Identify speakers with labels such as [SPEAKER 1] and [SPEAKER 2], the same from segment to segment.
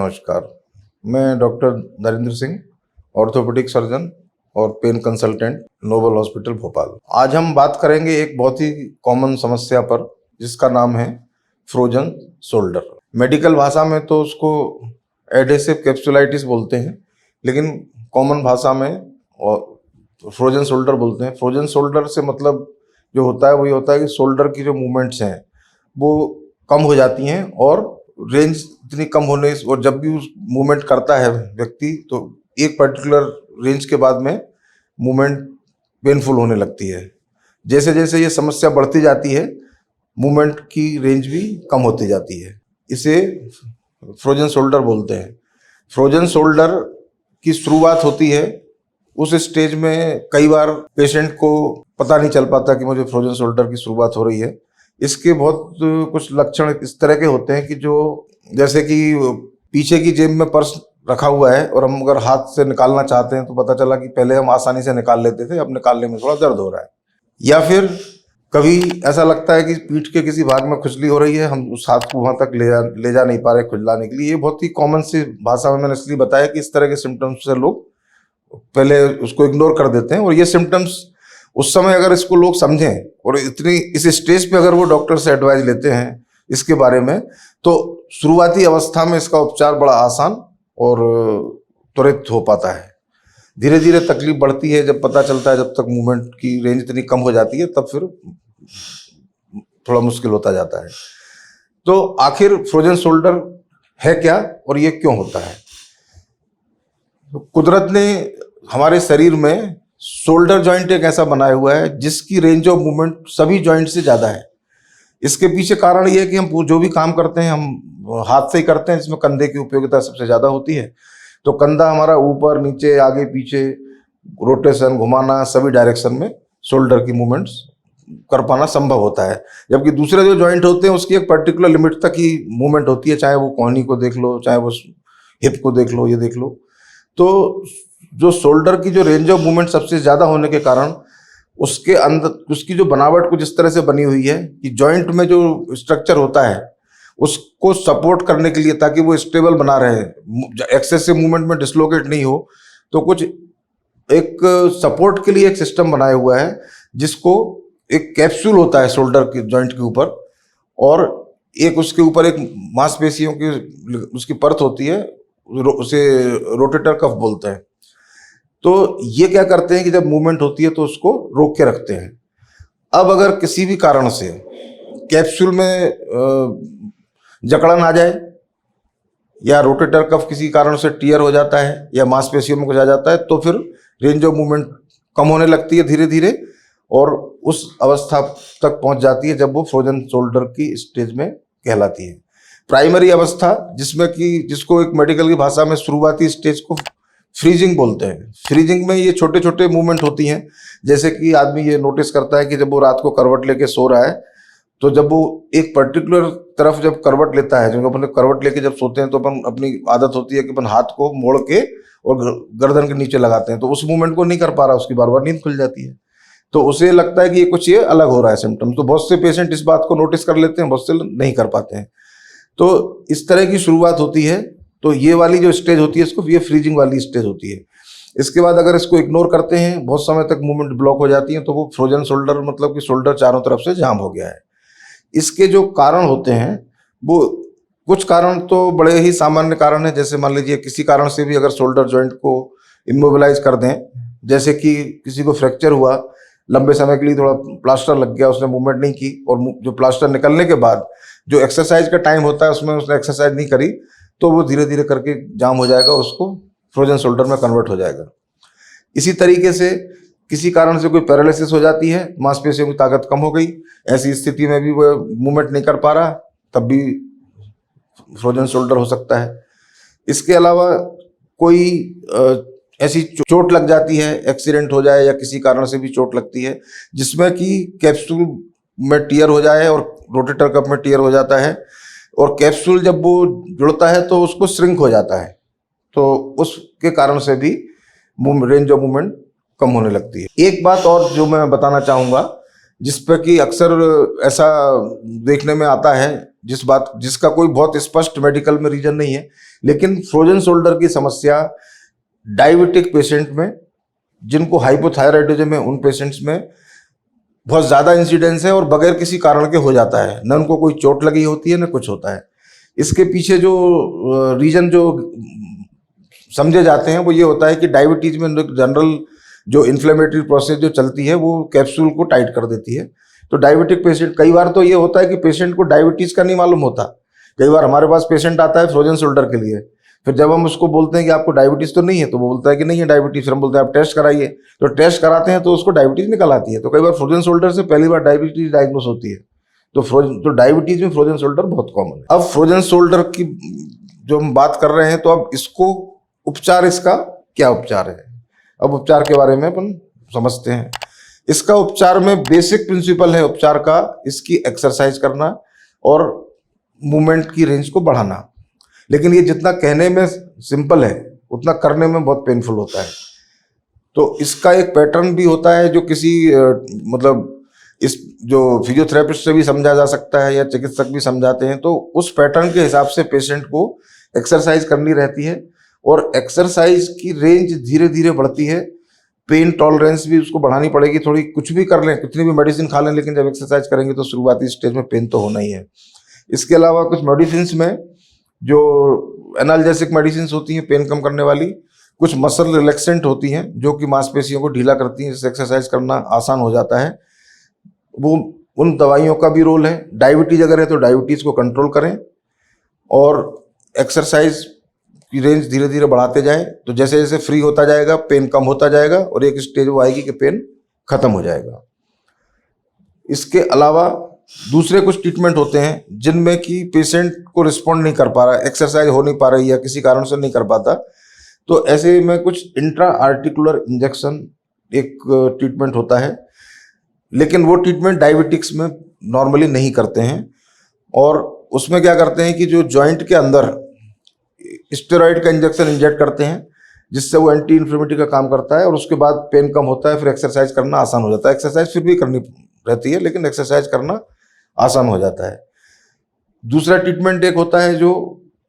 [SPEAKER 1] नमस्कार। मैं doctor Narendra Singh, orthopaedic surgeon और pain consultant, Noble hospital Bhopal. आज हम बात करेंगे एक बहुत ही कॉमन समस्या पर, जिसका नाम है फ्रोजन शोल्डर। मेडिकल भाषा में तो उसको एडहेसिव कैप्सुलाइटिस बोलते हैं, लेकिन कॉमन भाषा में फ्रोजन शोल्डर बोलते हैं। फ्रोजन शोल्डर से मतलब जो होता है वही होता है कि शोल्डर की जो मूवमेंट्स हैं वो कम हो जाती हैं और रेंज इतनी कम होने, और जब भी उस मूवमेंट करता है व्यक्ति तो एक पर्टिकुलर रेंज के बाद में मूवमेंट पेनफुल होने लगती है। जैसे जैसे ये समस्या बढ़ती जाती है, मूवमेंट की रेंज भी कम होती जाती है। इसे फ्रोजन शोल्डर बोलते हैं। फ्रोजन शोल्डर की शुरुआत होती है उस स्टेज में, कई बार पेशेंट को पता नहीं चल पाता कि मुझे फ्रोजन शोल्डर की शुरुआत हो रही है। इसके बहुत कुछ लक्षण इस तरह के होते हैं कि जो जैसे कि पीछे की जेब में पर्स रखा हुआ है और हम अगर हाथ से निकालना चाहते हैं तो पता चला कि पहले हम आसानी से निकाल लेते थे, अब निकालने में थोड़ा दर्द हो रहा है। या फिर कभी ऐसा लगता है कि पीठ के किसी भाग में खुजली हो रही है, हम उस हाथ को वहां तक ले जा नहीं पा रहे खुजलाने के लिए। ये बहुत ही कॉमन सी भाषा में मैंने इसलिए बताया कि इस तरह के सिम्टम्स से लोग पहले उसको इग्नोर कर देते हैं। और ये सिम्टम्स उस समय अगर इसको लोग समझें और इतनी इस स्टेज पे अगर वो डॉक्टर से एडवाइस लेते हैं इसके बारे में, तो शुरुआती अवस्था में इसका उपचार बड़ा आसान और त्वरित हो पाता है। धीरे धीरे तकलीफ बढ़ती है जब पता चलता है, जब तक मूवमेंट की रेंज इतनी कम हो जाती है तब फिर थोड़ा मुश्किल होता जाता है। तो आखिर फ्रोजन शोल्डर है क्या और ये क्यों होता है? कुदरत ने हमारे शरीर में शोल्डर जॉइंट एक ऐसा बनाया हुआ है जिसकी रेंज ऑफ मूवमेंट सभी जॉइंट से ज़्यादा है। इसके पीछे कारण ये है कि हम जो भी काम करते हैं हम हाथ से ही करते हैं, जिसमें कंधे की उपयोगिता सबसे ज़्यादा होती है। तो कंधा हमारा ऊपर नीचे आगे पीछे रोटेशन, घुमाना, सभी डायरेक्शन में शोल्डर की मूवमेंट्स कर पाना संभव होता है। जबकि दूसरे जो जॉइंट होते हैं उसकी एक पर्टिकुलर लिमिट तक ही मूवमेंट होती है, चाहे वो कोहनी को देख लो, चाहे वो हिप को देख लो, ये देख लो। तो जो शोल्डर की जो रेंज ऑफ मूवमेंट सबसे ज़्यादा होने के कारण उसके अंदर उसकी जो बनावट कुछ इस तरह से बनी हुई है कि जॉइंट में जो स्ट्रक्चर होता है उसको सपोर्ट करने के लिए, ताकि वो स्टेबल बना रहे, एक्सेसिव मूवमेंट में डिसलोकेट नहीं हो, तो कुछ एक सपोर्ट के लिए एक सिस्टम बनाया हुआ है जिसको एक कैप्सूल होता है शोल्डर के जॉइंट के ऊपर, और एक उसके ऊपर एक मांसपेशियों की उसकी परत होती है, उसे रोटेटर कफ बोलते हैं। तो ये क्या करते हैं कि जब मूवमेंट होती है तो उसको रोक के रखते हैं। अब अगर किसी भी कारण से कैप्सूल में जकड़न आ जाए या रोटेटर कफ किसी कारण से टियर हो जाता है या मांसपेशियों में कुछ आ जाता है, तो फिर रेंज ऑफ मूवमेंट कम होने लगती है धीरे धीरे, और उस अवस्था तक पहुंच जाती है जब वो फ्रोजन शोल्डर की स्टेज में कहलाती है। प्राइमरी अवस्था जिसको एक मेडिकल की भाषा में शुरुआती स्टेज को फ्रीजिंग बोलते हैं। फ्रीजिंग में ये छोटे छोटे मूवमेंट होती हैं, जैसे कि आदमी ये नोटिस करता है कि जब वो रात को करवट लेके सो रहा है, तो जब वो एक पर्टिकुलर तरफ जब करवट लेता है, जब अपन करवट लेके जब सोते हैं तो अपन अपनी आदत होती है कि अपन हाथ को मोड़ के और गर्दन के नीचे लगाते हैं, तो उस मूवमेंट को नहीं कर पा रहा, उसकी बार बार नींद खुल जाती है, तो उसे लगता है कि ये अलग हो रहा है सिम्टम। तो बहुत से पेशेंट इस बात को नोटिस कर लेते हैं, बहुत से नहीं कर पाते हैं। तो इस तरह की शुरुआत होती है। तो ये वाली जो स्टेज होती है इसको ये फ्रीजिंग वाली स्टेज होती है। इसके बाद अगर इसको इग्नोर करते हैं, बहुत समय तक मूवमेंट ब्लॉक हो जाती है, तो वो फ्रोजन शोल्डर मतलब कि शोल्डर चारों तरफ से जाम हो गया है। इसके जो कारण होते हैं वो कुछ कारण तो बड़े ही सामान्य कारण है, जैसे मान लीजिए किसी कारण से भी अगर शोल्डर जॉइंट को इमोबिलाइज कर दें, जैसे कि किसी को फ्रैक्चर हुआ, लंबे समय के लिए थोड़ा प्लास्टर लग गया, उसने मूवमेंट नहीं की, और जो प्लास्टर निकलने के बाद जो एक्सरसाइज का टाइम होता है उसमें उसने एक्सरसाइज नहीं करी, तो वो धीरे धीरे करके जाम हो जाएगा और उसको फ्रोजन शोल्डर में कन्वर्ट हो जाएगा। इसी तरीके से किसी कारण से कोई पैरालिसिस हो जाती है, मांसपेशियों की ताकत कम हो गई, ऐसी स्थिति में भी वो मूवमेंट नहीं कर पा रहा, तब भी फ्रोजन शोल्डर हो सकता है। इसके अलावा कोई ऐसी चोट लग जाती है, एक्सीडेंट हो जाए या किसी कारण से भी चोट लगती है जिसमें कि कैप्सूल में टियर हो जाए और रोटेटर कफ में टियर हो जाता है, और कैप्सूल जब वो जुड़ता है तो उसको श्रिंक हो जाता है, तो उसके कारण से भी रेंज ऑफ मूवमेंट कम होने लगती है। एक बात और जो मैं बताना चाहूँगा, जिस पर कि अक्सर ऐसा देखने में आता है, जिसका कोई बहुत स्पष्ट मेडिकल में रीजन नहीं है, लेकिन फ्रोजन शोल्डर की समस्या डायबिटिक पेशेंट में, जिनको हाइपोथायराइडिज्म है, उन पेशेंट्स में बहुत ज़्यादा इंसिडेंस है और बगैर किसी कारण के हो जाता है। न उनको कोई चोट लगी होती है न कुछ होता है। इसके पीछे जो रीजन जो समझे जाते हैं वो ये होता है कि डायबिटीज में जनरल जो इन्फ्लेमेटरी प्रोसेस जो चलती है वो कैप्सूल को टाइट कर देती है। तो डायबिटिक पेशेंट, कई बार तो ये होता है कि पेशेंट को डायबिटीज का नहीं मालूम होता। कई बार हमारे पास पेशेंट आता है फ्रोजन शोल्डर के लिए, फिर जब हम उसको बोलते हैं कि आपको डायबिटीज तो नहीं है, तो वो बोलता है कि नहीं है डायबिटीज। फिर हम बोलते हैं आप टेस्ट कराइए, तो टेस्ट कराते हैं तो उसको डायबिटीज निकल आती है। तो कई बार फ्रोजन शोल्डर से पहली बार डायबिटीज डायग्नोस होती है। तो डायबिटीज में फ्रोजन शोल्डर बहुत कॉमन है। अब फ्रोजन शोल्डर की जो हम बात कर रहे हैं, तो अब इसको उपचार, इसका क्या उपचार है, अब उपचार के बारे में अपन समझते हैं। इसका उपचार में बेसिक प्रिंसिपल है उपचार का, इसकी एक्सरसाइज करना और मूवमेंट की रेंज को बढ़ाना। लेकिन ये जितना कहने में सिंपल है उतना करने में बहुत पेनफुल होता है। तो इसका एक पैटर्न भी होता है जो किसी मतलब इस जो फिजियोथेरेपिस्ट से भी समझा जा सकता है या चिकित्सक भी समझाते हैं। तो उस पैटर्न के हिसाब से पेशेंट को एक्सरसाइज करनी रहती है और एक्सरसाइज की रेंज धीरे धीरे बढ़ती है। पेन टॉलरेंस भी उसको बढ़ानी पड़ेगी थोड़ी। कुछ भी कर लें, कितनी भी मेडिसिन खा लें, लेकिन जब एक्सरसाइज करेंगे तो शुरुआती स्टेज में पेन तो होना ही है। इसके अलावा कुछ मेडिसिन में जो एनाल्जेसिक मेडिसिन होती हैं पेन कम करने वाली, कुछ मसल रिलैक्सेंट होती हैं जो कि मांसपेशियों को ढीला करती हैं, जिससे एक्सरसाइज करना आसान हो जाता है। वो उन दवाइयों का भी रोल है। डायबिटीज अगर है तो डायबिटीज को कंट्रोल करें और एक्सरसाइज की रेंज धीरे धीरे बढ़ाते जाएं। तो जैसे जैसे फ्री होता जाएगा पेन कम होता जाएगा और एक स्टेज वो आएगी कि पेन खत्म हो जाएगा। इसके अलावा दूसरे कुछ ट्रीटमेंट होते हैं जिनमें कि पेशेंट को रिस्पॉन्ड नहीं कर पा रहा, एक्सरसाइज हो नहीं पा रही या किसी कारण से नहीं कर पाता, तो ऐसे में कुछ इंट्रा आर्टिकुलर इंजेक्शन एक ट्रीटमेंट होता है। लेकिन वो ट्रीटमेंट डायबिटिक्स में नॉर्मली नहीं करते हैं। और उसमें क्या करते हैं कि जो जॉइंट के अंदर स्टेरॉइड का इंजेक्शन इंजेक्ट करते हैं, जिससे वो एंटी इन्फ्लेमेटरी का काम करता है और उसके बाद पेन कम होता है, फिर एक्सरसाइज करना आसान हो जाता है। एक्सरसाइज फिर भी करनी रहती है लेकिन एक्सरसाइज करना आसान हो जाता है। दूसरा ट्रीटमेंट एक होता है जो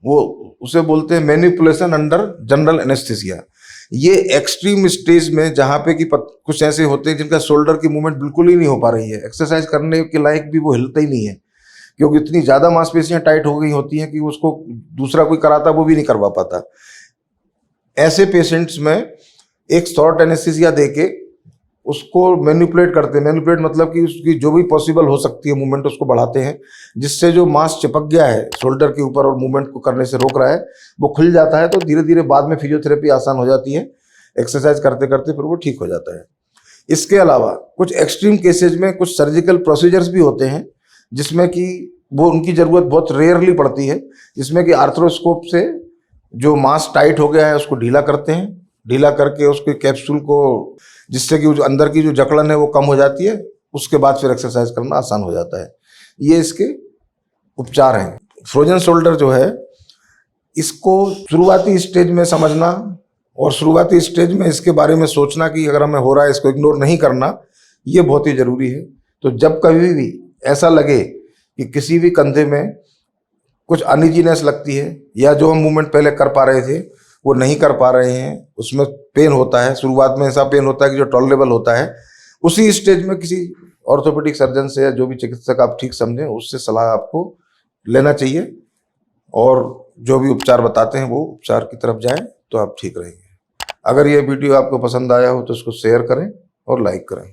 [SPEAKER 1] वो उसे बोलते हैं मैनिपुलेशन अंडर जनरल एनेस्थीसिया। ये एक्सट्रीम स्टेज में जहाँ पे कि कुछ ऐसे होते हैं जिनका शोल्डर की मूवमेंट बिल्कुल ही नहीं हो पा रही है, एक्सरसाइज करने के लायक भी वो हिलता ही नहीं है, क्योंकि इतनी ज़्यादा मांसपेशियां टाइट हो गई होती हैं कि उसको दूसरा कोई कराता वो भी नहीं करवा पाता। ऐसे पेशेंट्स में एक शॉर्ट एनेस्थीसिया देके उसको मैनिपुलेट करते हैं। मैनिपुलेट मतलब कि उसकी जो भी पॉसिबल हो सकती है मूवमेंट उसको बढ़ाते हैं, जिससे जो मांस चिपक गया है शोल्डर के ऊपर और मूवमेंट को करने से रोक रहा है वो खुल जाता है। तो धीरे धीरे बाद में फिजियोथेरेपी आसान हो जाती है, एक्सरसाइज करते करते फिर वो ठीक हो जाता है। इसके अलावा कुछ एक्सट्रीम केसेज में कुछ सर्जिकल प्रोसीजर्स भी होते हैं जिसमें कि वो उनकी ज़रूरत बहुत रेयरली पड़ती है, जिसमें कि आर्थ्रोस्कोप से जो मांस टाइट हो गया है उसको ढीला करते हैं, ढीला करके उसके कैप्सूल को, जिससे कि जो अंदर की जो जकड़न है वो कम हो जाती है, उसके बाद फिर एक्सरसाइज करना आसान हो जाता है। ये इसके उपचार हैं। फ्रोजन शोल्डर जो है इसको शुरुआती स्टेज में समझना और शुरुआती स्टेज में इसके बारे में सोचना कि अगर हमें हो रहा है इसको इग्नोर नहीं करना, ये बहुत ही ज़रूरी है। तो जब कभी भी ऐसा लगे कि किसी भी कंधे में कुछ अनइजीनेस लगती है या जो हम मूवमेंट पहले कर पा रहे थे वो नहीं कर पा रहे हैं, उसमें पेन होता है, शुरुआत में ऐसा पेन होता है कि जो टॉलरेबल होता है, उसी स्टेज में किसी ऑर्थोपेडिक सर्जन से या जो भी चिकित्सक आप ठीक समझें उससे सलाह आपको लेना चाहिए और जो भी उपचार बताते हैं वो उपचार की तरफ जाएं तो आप ठीक रहेंगे। अगर ये वीडियो आपको पसंद आया हो तो इसको शेयर करें और लाइक करें।